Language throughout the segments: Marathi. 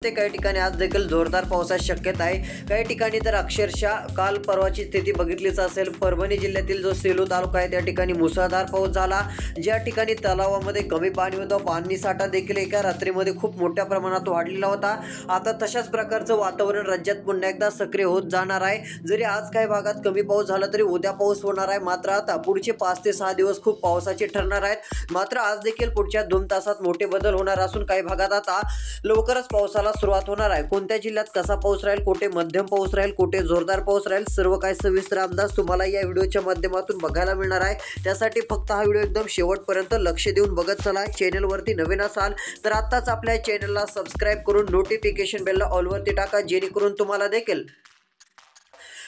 ते काही ठिकाणी आज देखील जोरदार पावसाची शक्यता आहे। काही ठिकाणी तर अक्षरशः काल परवाची स्थिती बघितलीच असेल, परभणी जिल्ह्यातील जो सेलू तालुका आहे त्या ठिकाणी मुसळधार पाऊस झाला। ज्या ठिकाणी तलावामध्ये कमी पाणी होतं, पाणी साठा देखील एका रात्रीमध्ये खूप मोठ्या प्रमाणात वाढलेला होता। आता तशाच प्रकारचं वातावरण राज्यात पुन्हा एकदा सक्रिय होत जाणार आहे। जरी आज काही भागात कमी पाऊस झाला तरी उद्या पाऊस होणार आहे। मात्र आता पुढचे 5 ते 6 दिवस खूप पावसाचे ठरणार आहेत। मात्र आज देखील पुढच्या 2 तासात मोठे बदल होणार असून काही भागात आता लवकरच पावसाला सुरुवात होणार आहे। कोणत्या जिल्ह्यात कसा पाऊस राहील, कुठे मध्यम पाऊस राहील, कुठे जोरदार पाऊस राहील, सर्व काही सविस्तर अंदाज तुम्हाला या व्हिडिओच्या माध्यमातून बघायला मिळणार आहे। त्यासाठी फक्त हा व्हिडिओ एकदम शेवटपर्यंत लक्ष देऊन बघत चला। चॅनलवरती नवीन असाल तर आताच आपल्या चॅनलला सबस्क्राइब करून नोटिफिकेशन बेलला ऑलवरती टाका, जेणेकरून तुम्हाला देखील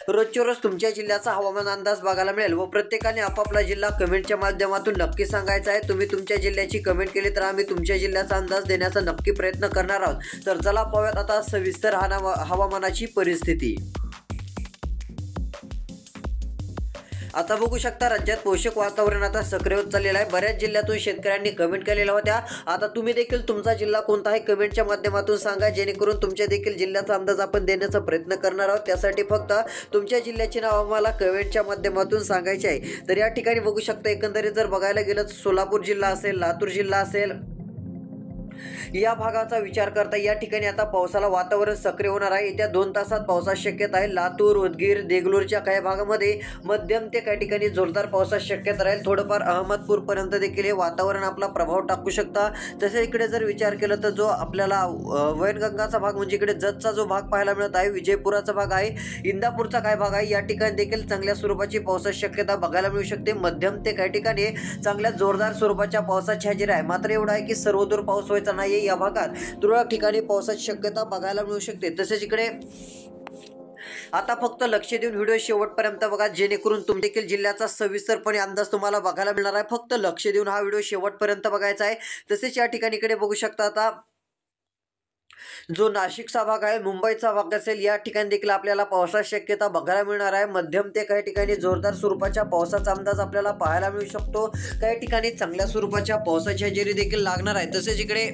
रोजच्या रोज तुमच्या जिल्ह्याचा हवामान अंदाज बघायला मिळेल। व प्रत्येकाने आपापला जिल्हा कमेंटच्या माध्यमातून नक्की सांगायचा आहे। तुम्ही तुमच्या जिल्ह्याची कमेंट केली तर आम्ही तुमच्या जिल्ह्याचा अंदाज देण्याचा नक्की प्रयत्न करणार आहोत। तर चला पाहूयात आता सविस्तर हवामानाची परिस्थिती। आता बघू शकता राज्यात पोषक वातावरण आता सक्रिय होत चाललेलं आहे। बऱ्याच जिल्ह्यातून शेतकऱ्यांनी कमेंट केलेल्या होत्या। आता तुम्ही देखील तुमचा जिल्हा कोणता आहे कमेंटच्या माध्यमातून सांगा, जेणेकरून तुमच्या देखील जिल्ह्याचा अंदाज आपण देण्याचा प्रयत्न करणार आहोत। त्यासाठी फक्त तुमच्या जिल्ह्याचे नाव आम्हाला कमेंटच्या माध्यमातून सांगायचे आहे। तर या ठिकाणी बघू शकता एकंदरीत जर बघायला गेलं तर सोलापूर जिल्हा असेल, लातूर जिल्हा असेल, या भागाचा विचार करता या ठिकाणी आता पावसाला वातावरण सक्रिय होणार आहे। येत्या 2 तासात पावसाची शक्यता आहे। लातूर, उदगीर, देगलूरच्या काही भागामध्ये मध्यम ते काही ठिकाणी जोरदार पावसाची शक्यता राहील। थोडंफार अहमदपूर पर्यंत देखील हे वातावरण आपला प्रभाव टाकू शकता। तसे इकडे जर विचार केला तर जो आपल्याला वैनगंगाचा भाग म्हणजे इकडे जतचा जो भाग पाहायला मिळत आहे, विजयपुराचा भाग आहे, इंदापूरचा काय भाग आहे, या ठिकाणी देखील चांगल्या स्वरूपाची पावसाची शक्यता बघायला मिळू शकते। मध्यम ते काही ठिकाणी चांगल्या जोरदार स्वरूपाच्या पावसाची हजेरी आहे। मात्र एवढं आहे की सर्वदूर पाऊस व्हायचा नाही। या भागात तुरळक ठिकाणी पावसाची शक्यता बघायला मिळू शकते। तसेच इकडे आता फक्त लक्ष देऊन व्हिडिओ शेवटपर्यंत बघा, जेणेकरून तुम देखील जिल्ह्याचा सविस्तरपणे अंदाज तुम्हाला बघायला मिळणार आहे। फक्त लक्ष देऊन हा व्हिडिओ शेवटपर्यंत बघायचा आहे। तसेच या ठिकाणी इकडे बघू शकता आता जो नाशिकचा भाग आहे, मुंबईचा भाग असेल, या ठिकाणी देखील आपल्याला पावसाची शक्यता बघायला मिळणार आहे। मध्यम ते काही ठिकाणी जोरदार स्वरूपाच्या पावसाचा अंदाज आपल्याला पाहायला मिळू शकतो। काही ठिकाणी चांगल्या स्वरूपाच्या पावसाची हजेरी देखील लागणार आहे। तसेच इकडे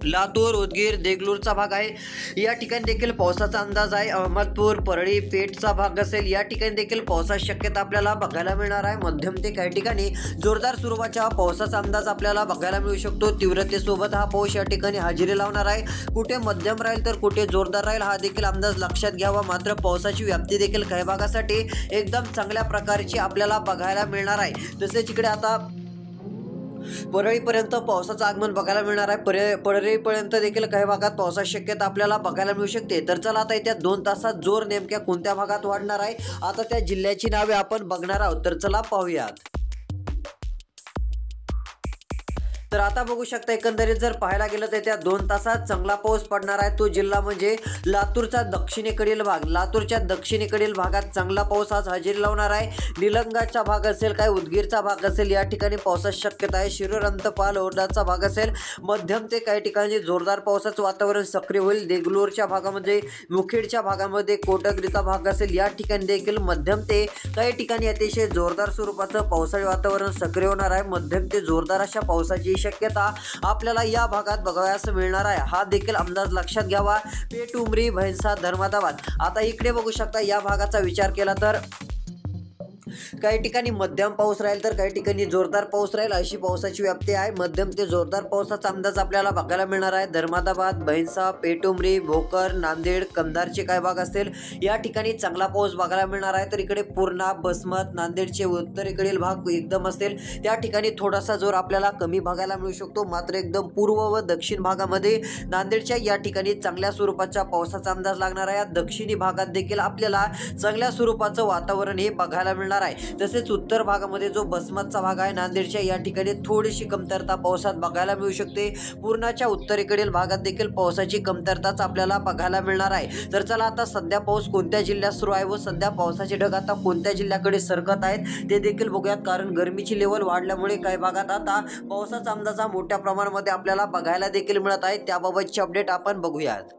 लातूर, उदगीर, देगलूरचा भाग आहे, या ठिकाणी देखील पावसाचा अंदाज आहे। अहमदपूर, परळी, पेठचा भाग असेल, या ठिकाणी देखील पावसाची शक्यता आपल्याला बघायला मिळणार आहे। मध्यम ते काही ठिकाणी जोरदार स्वरूपाच्या पावसाचा अंदाज आपल्याला बघायला मिळू शकतो। तीव्रतेसोबत हा पाऊस या ठिकाणी हजेरी लावणार आहे। कुठे मध्यम राहील तर कुठे जोरदार राहील हा देखील अंदाज लक्षात घ्यावा। मात्र पावसाची व्याप्ती देखील काही भागासाठी एकदम चांगल्या प्रकारची आपल्याला बघायला मिळणार आहे। तसेच इकडे आता परळीपर्यंत पावसाचं आगमन बघायला मिळणार आहे। परळीपर्यंत देखील काही भागात पावसाची शक्यता आपल्याला बघायला मिळू शकते। तर चला आता येत्या 2 तासात जोर नेमक्या कोणत्या भागात वाढणार आहे, आता त्या जिल्ह्याची नावे आपण बघणार आहोत। तर चला पाहूयात। तर आता बघू शकता एकंदरीत जर पाहायला गेलं तर त्या 2 तासात चांगला पाऊस पडणार आहे। तो जिल्हा म्हणजे लातूरचा दक्षिणेकडील भाग। लातूरच्या दक्षिणेकडील भागात चांगला पाऊस आज हजेरी लावणार आहे। निलंगाचा भाग असेल, काय उदगीरचा भाग असेल, या ठिकाणी पावसाची शक्यता आहे। शिरूर, अंतपाल, ओरडाचा भाग असेल, मध्यम ते काही ठिकाणी जोरदार पावसाचं वातावरण सक्रिय होईल। देगलूरच्या भागामध्ये, मुखेडच्या भागामध्ये, कोटगरीचा भाग असेल, या ठिकाणी देखील मध्यम ते काही ठिकाणी अतिशय जोरदार स्वरूपाचं पावसाळी वातावरण सक्रिय होणार आहे। मध्यम ते जोरदार अशा पावसाची शक्यता आपल्याला या भागात बघावयास मिळणार आहे। हा देखील अंदाज लक्षात घ्यावा। पेठ, उमरी, भैंसा, धर्मादाबाद, आता इकडे बघू शकता या भागाचा विचार केला तर काही ठिकाणी मध्यम पाऊस राहील तर काही ठिकाणी जोरदार पाऊस राहील, अशी पावसाची व्याप्ती आहे। मध्यम ते जोरदार पावसाचा अंदाज आपल्याला बघायला मिळणार आहे। धर्मादाबाद, भैंसा, पेठुमरी, भोकर, नांदेड, कंधारचे काय भाग असतील, या ठिकाणी चांगला पाऊस बघायला मिळणार आहे। तर इकडे पूर्णा, बसमत, नांदेडचे उत्तरेकडील भाग एकदम असतील, त्या ठिकाणी थोडासा जोर आपल्याला कमी बघायला मिळू शकतो। मात्र एकदम पूर्व व दक्षिण भागामध्ये नांदेडच्या या ठिकाणी चांगल्या स्वरूपाच्या पावसाचा अंदाज लागणार आहे। दक्षिणी भागात देखील आपल्याला चांगल्या स्वरूपाचं वातावरण हे बघायला मिळणार आहे। तसेच उत्तर भागामध्ये जो बसमतचा भाग आहे नांदेडच्या, या ठिकाणी थोडीशी कमतरता पावसात बघायला मिळू शकते। पूर्णाच्या उत्तरेकडील भागात देखील पावसाची कमतरताच आपल्याला बघायला मिळणार आहे। तर चला आता सध्या पाऊस कोणत्या जिल्ह्यात सुरू आहे व सध्या पावसाचे ढग आता कोणत्या जिल्ह्याकडे सरकत आहेत ते देखील बघूयात। कारण गरमीची लेवल वाढल्यामुळे काही भागात आता पावसाचा अंदाज मोठ्या प्रमाणामध्ये आपल्याला बघायला देखील मिळत आहे। त्याबाबतची अपडेट आपण बघूयात।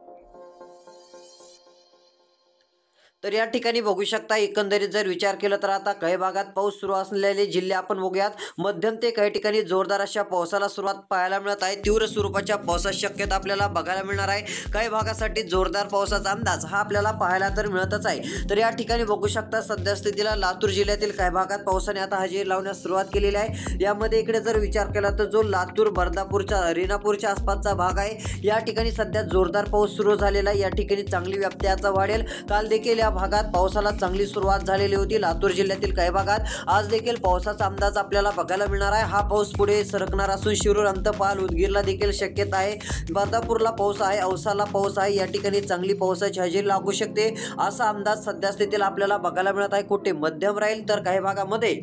तर या ठिकाणी बघू शकता एकंदरीत जर विचार केला तर आता काही भागात पाऊस सुरू असलेले जिल्हे आपण बघूयात. मध्यम ते काही ठिकाणी जोरदार अशा पावसाला सुरुवात पाहायला मिळत आहे. तीव्र स्वरूपाच्या पावसाची शक्यता आपल्याला बघायला मिळणार आहे. काही भागासाठी जोरदार पावसाचा अंदाज हा आपल्याला पाहायला तर मिळतच आहे. तर या ठिकाणी बघू शकता सध्या स्थितीला लातूर जिल्ह्यातील काही भागात पावसाने आता हजेरी लावण्यास सुरुवात केलेली आहे. यामध्ये इकडे जर विचार केला तर जो लातूर बर्दापूरच्या रेणापूरच्या आसपासचा भाग आहे या ठिकाणी सध्या जोरदार पाऊस सुरू झालेला आहे. या ठिकाणी चांगली व्याप्ती आता वाढेल. काल देखील या भागात पावसाला चांगली सुरुवात झालेली होती. लातूर जिल्ह्यातील काही भागात आज देखील पावसाचा अंदाज आपल्याला बघायला मिळणार आहे. हा पाऊस पुढे सरकणार असून शिरूर, अंतपाल, उदगीरला देखील शक्यता आहे. बर्दापूरला पाऊस आहे, औसाला पाऊस आहे. या ठिकाणी चांगली पावसाची हजेरी लागू शकते असा अंदाज सध्या स्थितीला आपल्याला बघायला मिळत आहे. कुठे मध्यम राहील तर काही भागामध्ये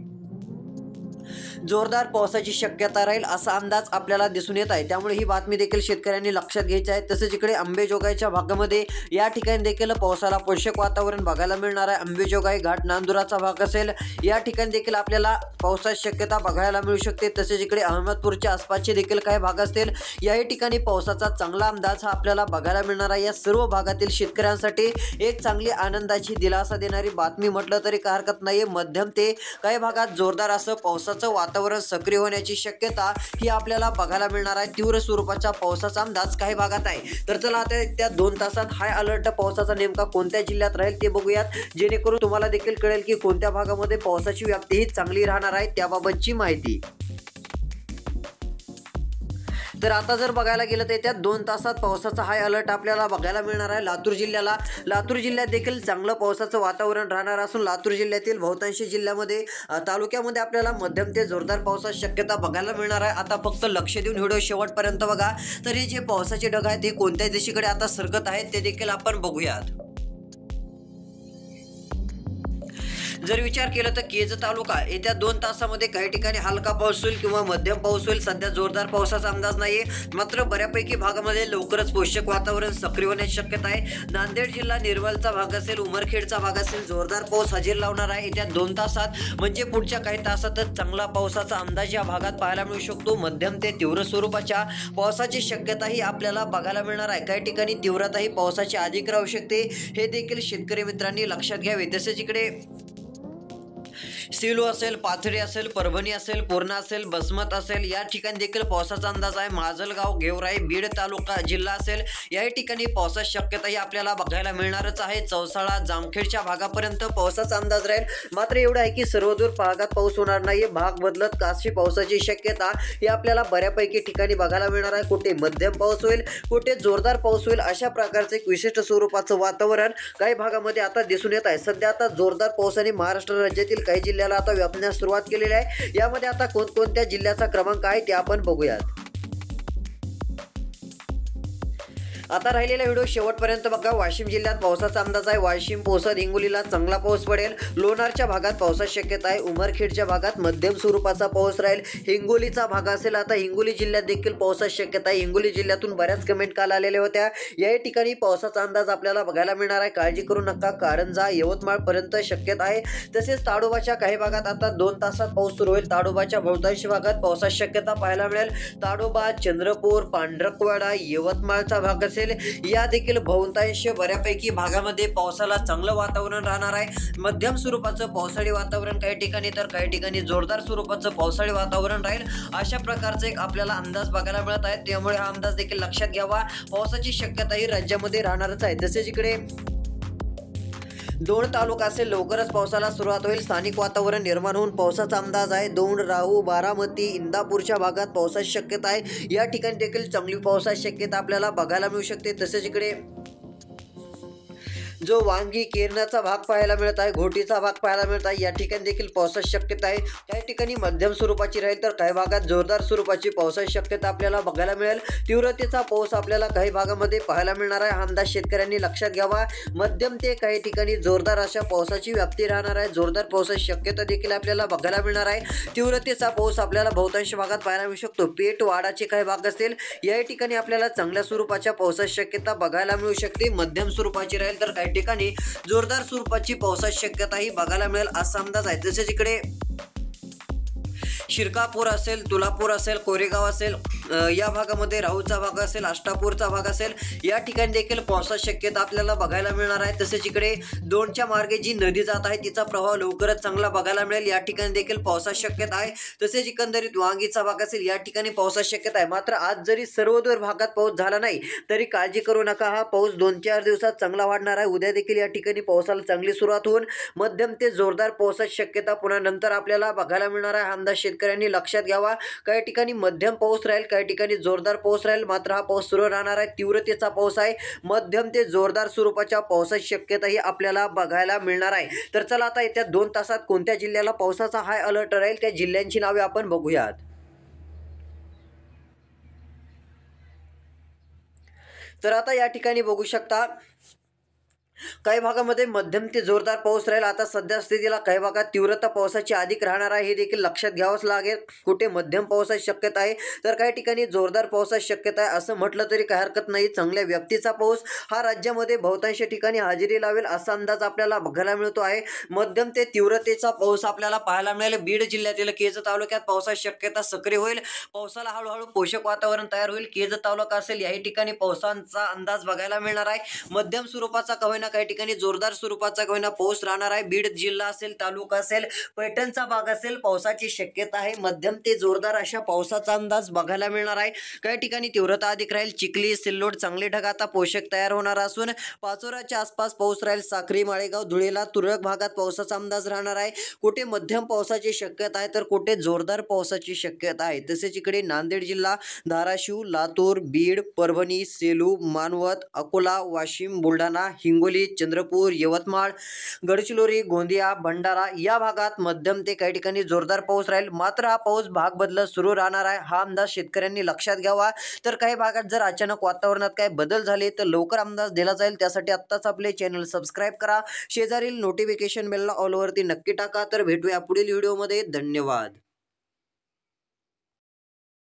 जोरदार पावसाची शक्यता राहील असा अंदाज आपल्याला दिसून येत आहे. त्यामुळे ही बातमी देखील शेतकऱ्यांनी लक्षात घ्यायची आहे. तसेच इकडे अंबेजोगाईच्या भागामध्ये या ठिकाणी देखील पावसाला पोषक वातावरण बघायला मिळणार आहे. अंबेजोगाई घाट नांदुराचा भाग असेल या ठिकाणी देखील आपल्याला पावसाची शक्यता बघायला मिळू शकते. तसेच इकडे अहमदपूरच्या आसपासचे देखील काही भाग असतील याही ठिकाणी पावसाचा चांगला अंदाज हा आपल्याला बघायला मिळणार आहे. या सर्व भागातील शेतकऱ्यांसाठी एक चांगली आनंदाची दिलासा देणारी बातमी म्हटलं तरी काय हरकत नाही. मध्यम ते काही भागात जोरदार असं पावसाचं वातावरण सक्रिय होण्याची शक्यता ही आपल्याला बघायला मिळणार आहे. तीव्र स्वरूपाच्या पावसाचा अंदाज काही भागात आहे. तर चला आता त्या 2 तासात हाय अलर्ट पावसाचा नेमका कोणत्या जिल्ह्यात राहील ते बघूयात, जेणेकरून तुम्हाला देखील कळेल की कोणत्या भागामध्ये पावसाची व्याप्ती ही चांगली राहणार आहे त्याबाबतची माहिती. तर आता जर बघायला गेलं तर त्या 2 तासात पावसाचा हाय अलर्ट आपल्याला बघायला मिळणार आहे लातूर जिल्ह्याला. लातूर जिल्ह्यात देखील चांगलं पावसाचं वातावरण राहणार असून लातूर जिल्ह्यातील बहुतांश जिल्ह्यामध्ये तालुक्यामध्ये आपल्याला मध्यम ते जोरदार पावसाची शक्यता बघायला मिळणार आहे. आता फक्त लक्ष देऊन व्हिडिओ शेवटपर्यंत बघा. तर हे जे पावसाचे ढग आहेत ते कोणत्या दिशेकडे आता सरकत आहेत ते देखील आपण बघूयात. जर विचार केला तर केज तालुका येत्या 2 तासामध्ये काही ठिकाणी हलका पाऊस होईल किंवा मध्यम पाऊस होईल. सध्या जोरदार पावसाचा अंदाज नाहीये, मात्र बऱ्यापैकी भागामध्ये लवकरच पोषक वातावरण सक्रिय होण्याची शक्यता आहे. नांदेड जिल्हा निर्मलचा भाग असेल, उमरखेडचा भाग असेल, जोरदार पाऊस हजेरी लावणार आहे येत्या 2 तासात. म्हणजे पुढच्या काही तासातच चांगला पावसाचा अंदाज या भागात पाहायला मिळू शकतो. मध्यम ते तीव्र स्वरूपाच्या पावसाची शक्यताही आपल्याला बघायला मिळणार आहे. काही ठिकाणी तीव्रताही पावसाची अधिक राहू शकते, हे देखील शेतकरी मित्रांनी लक्षात घ्यावे. तसेच इकडे सिलो असेल, पाथरी असेल, परभणी असेल, पूर्णा असेल, बसमत असेल या ठिकाणी देखील पावसाचा अंदाज आहे. माजलगाव, गेवराई, बीड तालुका जिल्हा असेल याही ठिकाणी पावसाची शक्यता ही आपल्याला बघायला मिळणारच आहे. चौसाळा, जामखेडच्या भागापर्यंत पावसाचा अंदाज राहील. मात्र एवढं आहे की सर्वदूर भागात पाऊस होणार नाही. भाग बदलत काशी पावसाची शक्यता ही आपल्याला बऱ्यापैकी ठिकाणी बघायला मिळणार आहे. कुठे मध्यम पाऊस होईल, कुठे जोरदार पाऊस होईल, अशा प्रकारचे एक विशिष्ट स्वरूपाचं वातावरण काही भागामध्ये आता दिसून येत आहे. सध्या आता जोरदार पावसाने महाराष्ट्र राज्यातील काही जिल्ह्याला आता व्यापण्यास सुरुवात केलेली आहे. यामध्ये आता कोणकोणत्या जिल्ह्याचा क्रमांक आहे ते आपण बघूयात. आता राहिलेला व्हिडिओ शेवटपर्यंत बघा. वाशिम जिल्ह्यात पावसाचा अंदाज आहे. वाशिम, पोसद, हिंगोलीला चांगला पाऊस पडेल. लोणारच्या भागात पावसाची शक्यता आहे. उमरखेडच्या भागात मध्यम स्वरूपाचा पाऊस राहील. हिंगोलीचा भाग असेल, आता हिंगोली जिल्ह्यात देखील पावसाची शक्यता आहे. हिंगोली जिल्ह्यातून बऱ्याच कमेंट काल आलेल्या होत्या. याही ठिकाणी पावसाचा अंदाज आपल्याला बघायला मिळणार आहे. काळजी करू नका. कारंजा, यवतमाळ पर्यंत शक्यता आहे. तसेच ताडोबाच्या काही भागात आता 2 तासात पाऊस सुरू होईल. ताडोबाच्या बहुतांश भागात पावसाची शक्यता पाहायला मिळेल. ताडोबा, चंद्रपूर, पांढरकवाडा, यवतमाळचा भाग या देखील बहुतांश बऱ्यापैकी भागामध्ये पावसाला चांगलं वातावरण राहणार आहे. मध्यम स्वरूपाचं पावसाळी वातावरण काही ठिकाणी, तर काही ठिकाणी जोरदार स्वरूपाचं पावसाळी वातावरण राहील. अशा प्रकारचा एक आपल्याला अंदाज बघायला मिळत आहे. त्यामुळे हा अंदाज देखील लक्षात घ्यावा. पावसाची शक्यता ही राज्यामध्ये राहणारच आहे. तसेच इकडे 2 तालुका असेल, लवकरच पावसाला सुरुवात होईल. स्थानिक वातावरण निर्माण होऊन पावसाचा अंदाज आहे. 2 राहू, बारामती, इंदापूरच्या भागात पावसाची शक्यता आहे. या ठिकाणी देखील चांगली पावसाची शक्यता आपल्याला बघायला मिळू शकते. तसेच इकडे जो वांगी, केरनाचा भाग पाहायला मिळत आहे, घोटीचा भाग पाहायला मिळत आहे. या ठिकाणी देखील पावसाची शक्यता आहे. काही ठिकाणी मध्यम स्वरूपाची राहील, तर काही भागात जोरदार स्वरूपाची पावसाची शक्यता आपल्याला बघायला मिळेल. तीव्रतेचा पाऊस आपल्याला काही भागामध्ये पाहायला मिळणार आहे. हा अंदाज शेतकऱ्यांनी लक्षात घ्यावा. मध्यम ते काही ठिकाणी जोरदार अशा पावसाची व्याप्ती राहणार आहे. जोरदार पावसाची शक्यता देखील आपल्याला बघायला मिळणार आहे. तीव्रतेचा पाऊस आपल्याला बहुतांश भागात पाहायला मिळू शकतो. पेठ, वाडाचे काही भाग असतील याही ठिकाणी आपल्याला चांगल्या स्वरूपाच्या पावसाची शक्यता बघायला मिळू शकते. मध्यम स्वरूपाची राहील, तर काही ठिकाणी जोरदार स्वरूपाची पावसाची शक्यता ही बघायला मिळेल असा अंदाज आहे. तसेच इकडे शिरकापूर असेल, तुलापूर असेल, कोरेगाव असेल, या भागामध्ये राहूचा भाग असेल, अष्टापूरचा भाग असेल, या ठिकाणी देखील पावसाची शक्यता आपल्याला बघायला मिळणार आहे। तसेच इकडे दोनच्या मार्गे जी नदी जात आहे तिचा प्रवाह लवकरच चांगला बघायला मिळेल, या ठिकाणी देखील पावसाची शक्यता आहे। तसेच एकंदरीत वांगीचा भाग असेल, या ठिकाणी पावसाची शक्यता आहे। मात्र आज जरी सर्वदूर भागात पाऊस झाला नाही तरी काळजी करू नका, हा पाऊस 2-4 दिवसात चांगला वाढणार आहे। उद्या देखील या ठिकाणी पावसाला चांगली सुरुवात होऊन मध्यम ते जोरदार पावसाची शक्यता पुन्हा नंतर आपल्याला बघायला मिळणार आहे। हा अंदाज शेतकऱ्यांनी लक्षात घ्यावा। काही ठिकाणी मध्यम पाऊस राहील, काही ठिकाणी जोरदार पाऊस राहील, मात्र हा पाऊस सुरू राहणार आहे। तीव्रतेचा पाऊस आहे, मध्यम ते जोरदार स्वरूपाच्या पावसाची शक्यता ही आपल्याला बघायला मिळणार आहे। तर चला आता येत्या 2 तासात कोणत्या जिल्ह्याला पावसाचा हाय अलर्ट राहील त्या जिल्ह्यांची नावे आपण बघूयात। तर आता या ठिकाणी बघू शकता काही भागामध्ये मध्यम ते जोरदार पाऊस राहील। आता सध्या स्थितीला काही भागात तीव्रता पावसाची अधिक राहणार आहे, हे देखील लक्षात घ्यावंच लागेल। कुठे मध्यम पावसाची शक्यता आहे तर काही ठिकाणी जोरदार पावसाची शक्यता आहे, असं म्हटलं तरी काही हरकत नाही। चांगल्या व्यक्तीचा पाऊस हा राज्यामध्ये बहुतांश ठिकाणी हजेरी लावेल असा अंदाज आपल्याला बघायला मिळतो आहे। मध्यम ते तीव्रतेचा पाऊस आपल्याला पाहायला मिळेल। बीड जिल्ह्यातील केज तालुक्यात पावसाची शक्यता सक्रिय होईल, पावसाला हळूहळू पोषक वातावरण तयार होईल। केज तालुका असेल याही ठिकाणी पावसाचा अंदाज बघायला मिळणार आहे। मध्यम स्वरूपाचा का होईना काही ठिकाणी जोरदार स्वरूपाचा का होईना पाऊस राहणार आहे। बीड जिल्हा असेल, तालुका असेल, पैठणचा भाग असेल, पावसाची शक्यता आहे। मध्यम ते जोरदार अशा पावसाचा अंदाज बघायला मिळणार आहे। काही ठिकाणी तीव्रता अधिक राहील। चिखली, सिल्लोड चांगले ढग आता पोषक तयार होणार असून पाचोराच्या आसपास पाऊस राहील। साक्री, माळेगाव, धुळेला तुरळक भागात पावसाचा अंदाज राहणार आहे। कुठे मध्यम पावसाची शक्यता आहे तर कुठे जोरदार पावसाची शक्यता आहे। तसेच इकडे नांदेड जिल्हा, धाराशिव, लातूर, बीड, परभणी, सेलू, मानवत, अकोला, वाशिम, बुलढाणा, हिंगोली, चंद्रपूर, यवतमाळ, गडचिरोली, गोंदिया, भंडारा या भागात मध्यम ते काही ठिकाणी जोरदार पाऊस राहील। मात्र हा पाऊस भाग बदलत सुरू राहणार आहे, हा अंदाज शेतकऱ्यांनी लक्षात घ्यावा। तर काही भागात जर अचानक वातावरणात काय बदल झाले तर लवकर अंदाज दिला जाईल। त्यासाठी आत्ताच आपले चॅनल सबस्क्राईब करा, शेजारील नोटिफिकेशन बेलला ऑल वरती नक्की टाका। तर भेटूया पुढील व्हिडिओमध्ये। धन्यवाद।